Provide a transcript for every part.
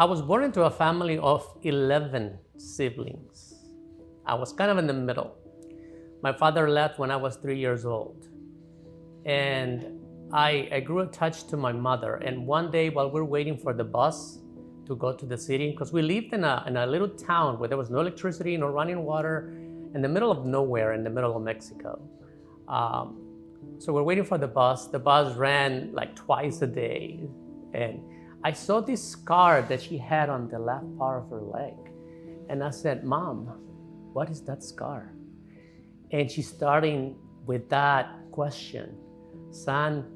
I was born into a family of 11 siblings. I was kind of in the middle. My father left when I was 3 years old. And I grew attached to my mother. And one day, while we were waiting for the bus to go to the city, because we lived in a little town where there was no electricity, no running water, in the middle of nowhere, in the middle of Mexico. Um, so we're waiting for the bus. The bus ran like twice a day. And I saw this scar that she had on the left part of her leg. And I said, Mom, what is that scar? And she's starting with that question. Son,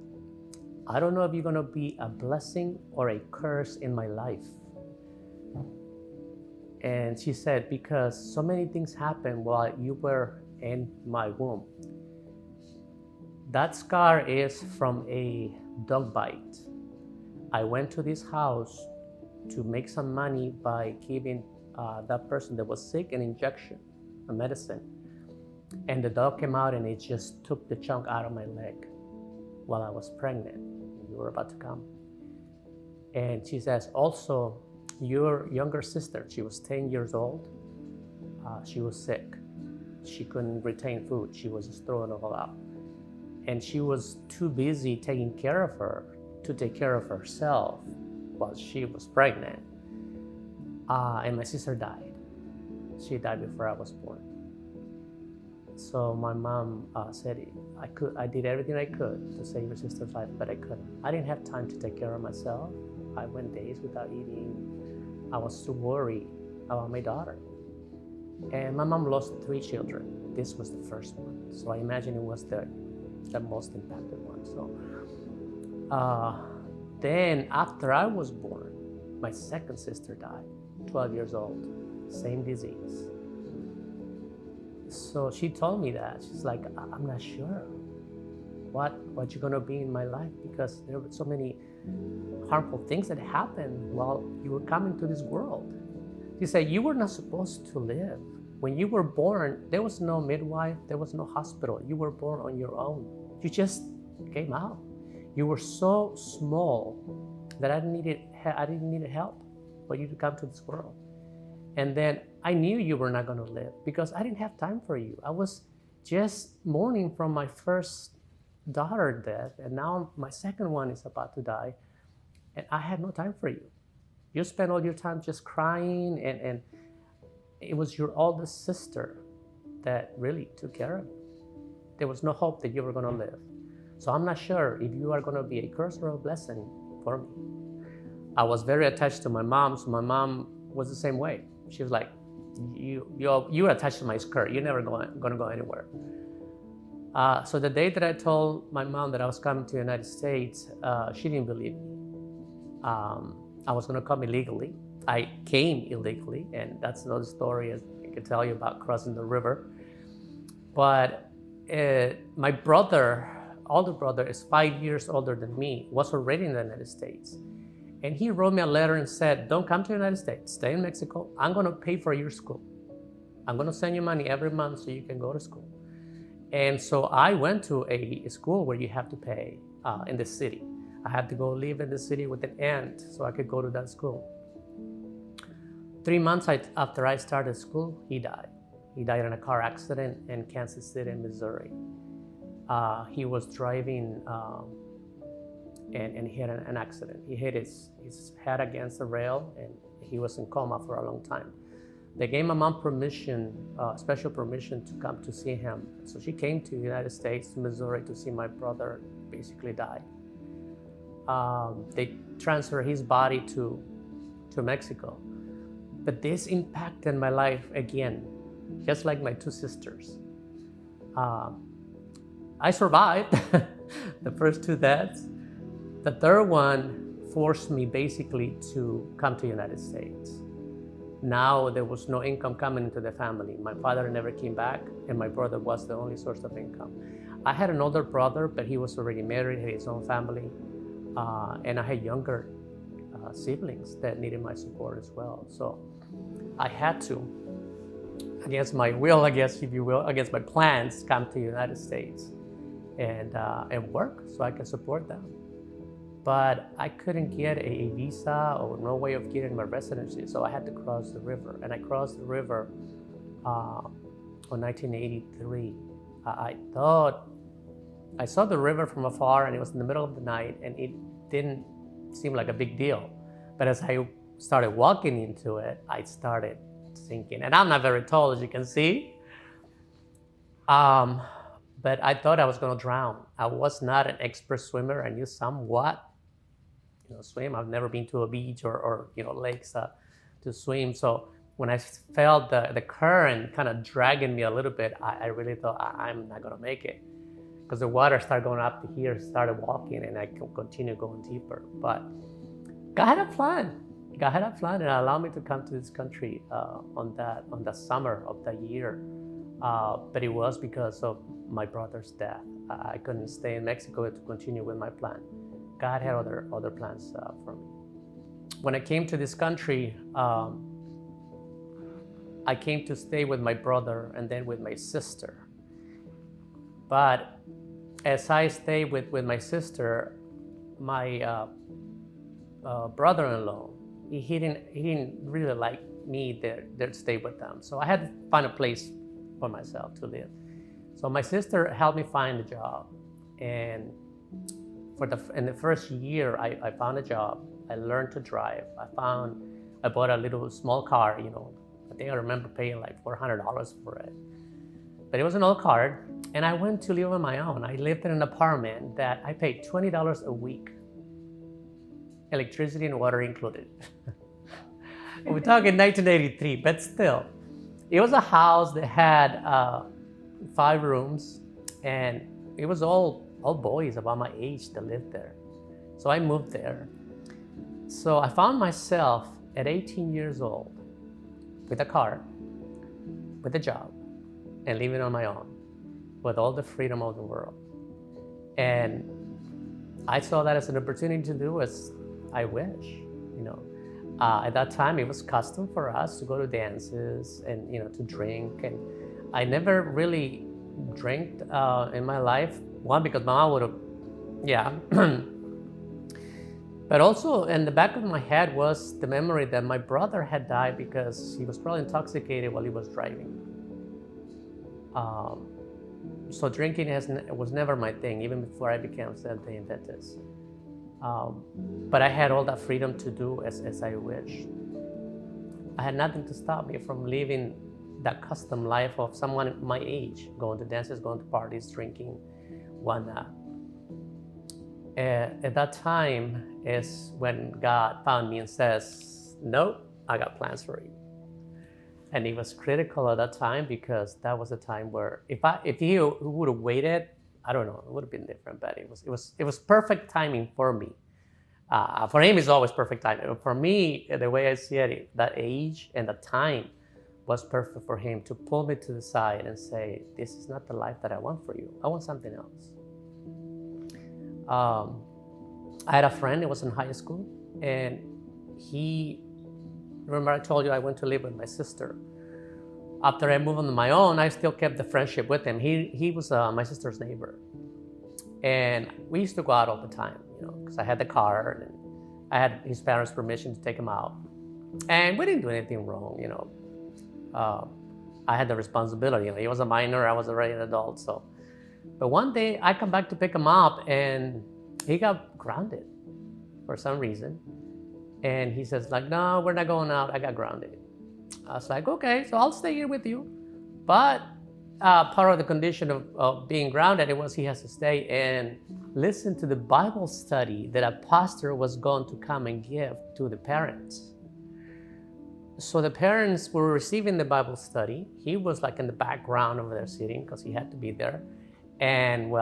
I don't know if you're going to be a blessing or a curse in my life. And she said, because so many things happened while you were in my womb. That scar is from a dog bite. I went to this house to make some money by giving that person that was sick an injection, a medicine. And the dog came out and it just took the chunk out of my leg while I was pregnant. You were about to come. And she says, also, your younger sister, she was 10 years old. She was sick. She couldn't retain food. She was just throwing it all out. And she was too busy taking care of her to take care of herself while she was pregnant. And my sister died. She died before I was born. So my mom said, I did everything I could to save your sister's life, but I couldn't. I didn't have time to take care of myself. I went days without eating. I was too worried about my daughter. And my mom lost 3 children. This was the first one. So I imagine it was the most impacted one. So then after I was born, my second sister died, 12 years old, same disease. So she told me that. She's like, I'm not sure what you're gonna be in my life, because there were so many harmful things that happened while you were coming to this world. She said, you were not supposed to live. When you were born, there was no midwife, there was no hospital. You were born on your own. You just came out. You were so small that I didn't need help for you to come to this world. And then I knew you were not going to live because I didn't have time for you. I was just mourning from my first daughter death, and now my second one is about to die, and I had no time for you. You spent all your time just crying, and it was your oldest sister that really took care of you. There was no hope that you were going to live. So I'm not sure if you are going to be a curse or a blessing for me. I was very attached to my mom, so my mom was the same way. She was like, you're attached to my skirt. You're never going to go anywhere. So the day that I told my mom that I was coming to the United States, she didn't believe me. I was going to come illegally. I came illegally, and that's another story I can tell you about crossing the river. But my brother, older brother, is 5 years older than me, was already in the United States. And he wrote me a letter and said, don't come to the United States, stay in Mexico. I'm going to pay for your school. I'm going to send you money every month so you can go to school. And so I went to a school where you have to pay in the city. I had to go live in the city with an aunt so I could go to that school. 3 months after I started school, he died. He died in a car accident in Kansas City, Missouri. He was driving and he had an accident. He hit his head against the rail, and he was in coma for a long time. They gave my mom permission, special permission to come to see him. So she came to the United States, to Missouri, to see my brother basically die. They transferred his body to Mexico. But this impacted my life again, just like my 2 sisters. I survived the first 2 deaths. The third one forced me basically to come to the United States. Now there was no income coming into the family. My father never came back, and my brother was the only source of income. I had an older brother, but he was already married, had his own family, and I had younger siblings that needed my support as well. So I had to, against my will, I guess, if you will, against my plans, come to the United States and work so I can support them. but I couldn't get a visa or no way of getting my residency, so I had to cross the river. And I crossed the river in 1983. I thought I saw the river from afar, and it was in the middle of the night, and it didn't seem like a big deal. But as I started walking into it, I started sinking. And I'm not very tall, as you can see. But I thought I was going to drown. I was not an expert swimmer. I knew somewhat, swim. I've never been to a beach or lakes to swim. So when I felt the current kind of dragging me a little bit, I really thought I'm not going to make it, because the water started going up to here, started walking, and I could continue going deeper. But God had a plan. God had a plan, and allowed me to come to this country on the summer of that year. But it was because of my brother's death. I couldn't stay in Mexico to continue with my plan. God had other plans for me. When I came to this country, I came to stay with my brother and then with my sister. But as I stayed with my sister, my brother-in-law, he didn't really like me there to stay with them. So I had to find a place for myself to live. So my sister helped me find a job, and in the first year, I found a job. I learned to drive. I bought a little small car. I think I remember paying like $400 for it, but it was an old car. And I went to live on my own. I lived in an apartment that I paid $20 a week, electricity and water included. We're talking 1983, but still, it was a house that had 5 rooms, and it was all boys about my age that lived there. So I moved there. So I found myself at 18 years old with a car, with a job, and living on my own with all the freedom of the world. And I saw that as an opportunity to do as I wish. At that time, it was custom for us to go to dances and to drink. And I never really drank in my life. One, because my mom would have, But also in the back of my head was the memory that my brother had died because he was probably intoxicated while he was driving. So drinking was never my thing, even before I became Seventh-day Adventist. But I had all that freedom to do as I wished. I had nothing to stop me from living that custom life of someone my age, going to dances, going to parties, drinking, whatnot. At that time is when God found me and says, "No, I got plans for you." And it was critical at that time, because that was a time where if he would have waited, I don't know, it would have been different. But it was perfect timing for me. For him, it's always perfect timing. For me, the way I see it, that age and the time was perfect for him to pull me to the side and say, "This is not the life that I want for you. I want something else." I had a friend that was in high school, and remember I told you I went to live with my sister. After I moved on my own, I still kept the friendship with him. He was my sister's neighbor, and we used to go out all the time, because I had the car and I had his parents' permission to take him out, and we didn't do anything wrong, I had the responsibility. He was a minor, I was already an adult, so. But one day I come back to pick him up, and he got grounded for some reason. And he says, "No, we're not going out. I got grounded." I was like, "Okay, so I'll stay here with you." But part of the condition of being grounded, it was he has to stay and listen to the Bible study that a pastor was going to come and give to the parents. So the parents were receiving the Bible study. He was in the background over there sitting, because he had to be there. And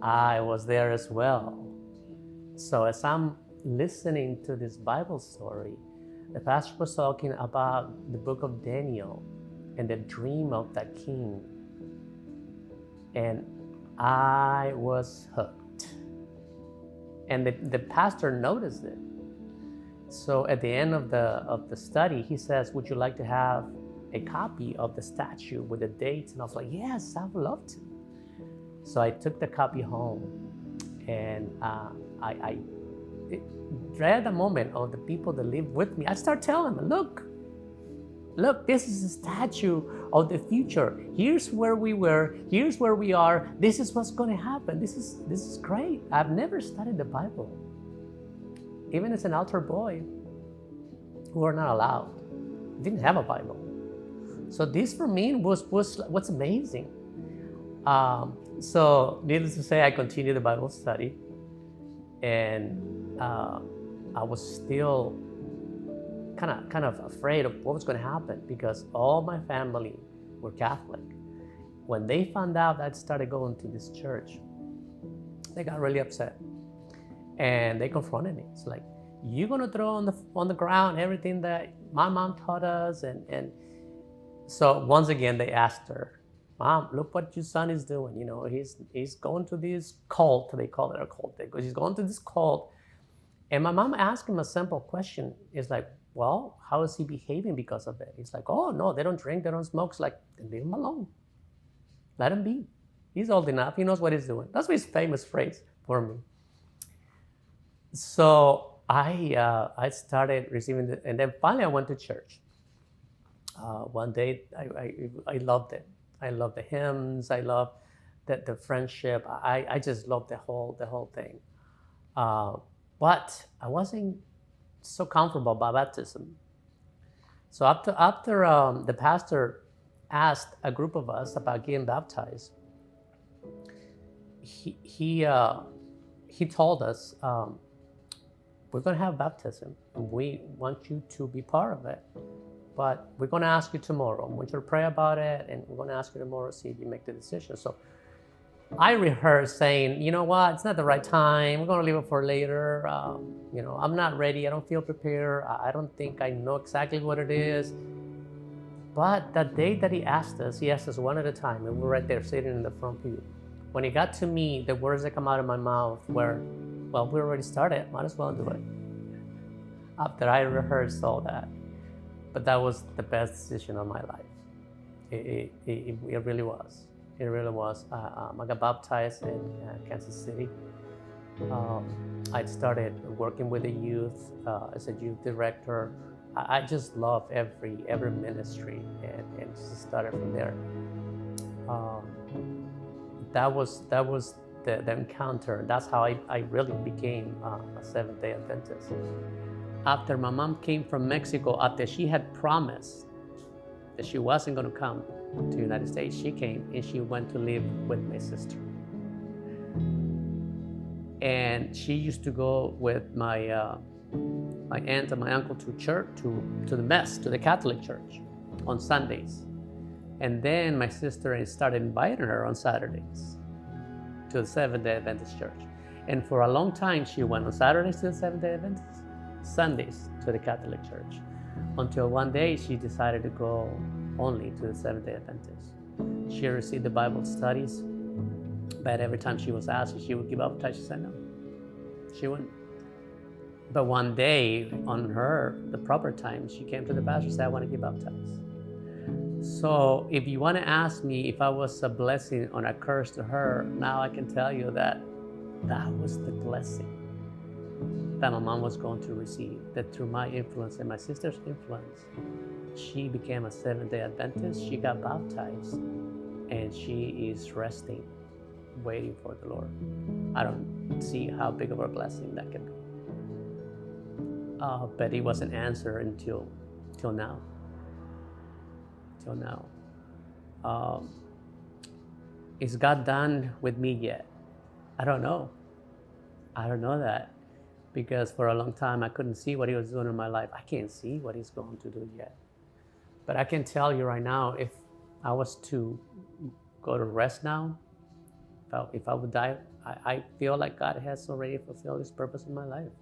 I was there as well. So as I'm listening to this Bible story, the pastor was talking about the book of Daniel and the dream of that king. And I was hooked. And the pastor noticed it. So at the end of the study, he says, "Would you like to have a copy of the statue with the dates?" And I was like, "Yes, I would love to." So I took the copy home, and I right at the moment of the people that live with me, I start telling them, look, this is a statue of the future. Here's where we were. Here's where we are. This is what's going to happen. This is great. I've never studied the Bible. Even as an altar boy, who are not allowed, didn't have a Bible. So this for me was what's amazing. So needless to say, I continued the Bible study, and I was still kind of afraid of what was going to happen because all my family were Catholic. When they found out I'd started going to this church, they got really upset, and they confronted me. It's like, you're going to throw on the ground everything that my mom taught us, and so once again they asked her, Mom, look what your son is doing. You know, he's going to this cult. They call it a cult. He's going to this cult. And my mom asked him a simple question. It's like, well, how is he behaving because of it? He's like, oh, no, they don't drink, they don't smoke. It's like, then leave him alone. Let him be. He's old enough. He knows what he's doing. That's his famous phrase for me. So I started receiving and then finally I went to church. One day, I loved it. I loved the hymns. I loved the friendship. I just loved the whole thing. But I wasn't so comfortable about baptism. So after the pastor asked a group of us about getting baptized, he told us, we're going to have baptism, and we want you to be part of it. But we're going to ask you tomorrow. I want you to pray about it, and we're going to ask you tomorrow to see if you make the decision. So I rehearsed saying, you know what, it's not the right time. We're going to leave it for later. I'm not ready. I don't feel prepared. I don't think I know exactly what it is. But that day that he asked us one at a time, and we're right there sitting in the front pew. When it got to me, the words that come out of my mouth were, well, we already started. Might as well do it. After I rehearsed all that. But that was the best decision of my life. It really was. It really was. I got baptized in Kansas City. I started working with the youth as a youth director. I just love every ministry, and just started from there. That was the encounter. That's how I really became a Seventh-day Adventist. After my mom came from Mexico, after she had promised that she wasn't going to come to the United States, she came and she went to live with my sister. And she used to go with my aunt and my uncle to church, to the mess, to the Catholic church on Sundays. And then my sister started inviting her on Saturdays to the Seventh-day Adventist church. And for a long time, she went on Saturdays to the Seventh-day Adventist, Sundays to the Catholic church, until one day she decided to go only to the Seventh-day Adventist. She received the Bible studies, but every time she was asked if she would give up, she said no, she wouldn't. But one day, on the proper time, she came to the pastor and said, I want to get baptized. So if you want to ask me if I was a blessing or a curse to her, now I can tell you that was the blessing that my mom was going to receive, that through my influence and my sister's influence, she became a Seventh-day Adventist, she got baptized, and she is resting, waiting for the Lord. I don't see how big of a blessing that can be. But it wasn't answered until now. Till now. Is God done with me yet? I don't know. I don't know that. Because for a long time, I couldn't see what he was doing in my life. I can't see what he's going to do yet. But I can tell you right now, if I was to go to rest now, if I would die, I feel like God has already fulfilled his purpose in my life.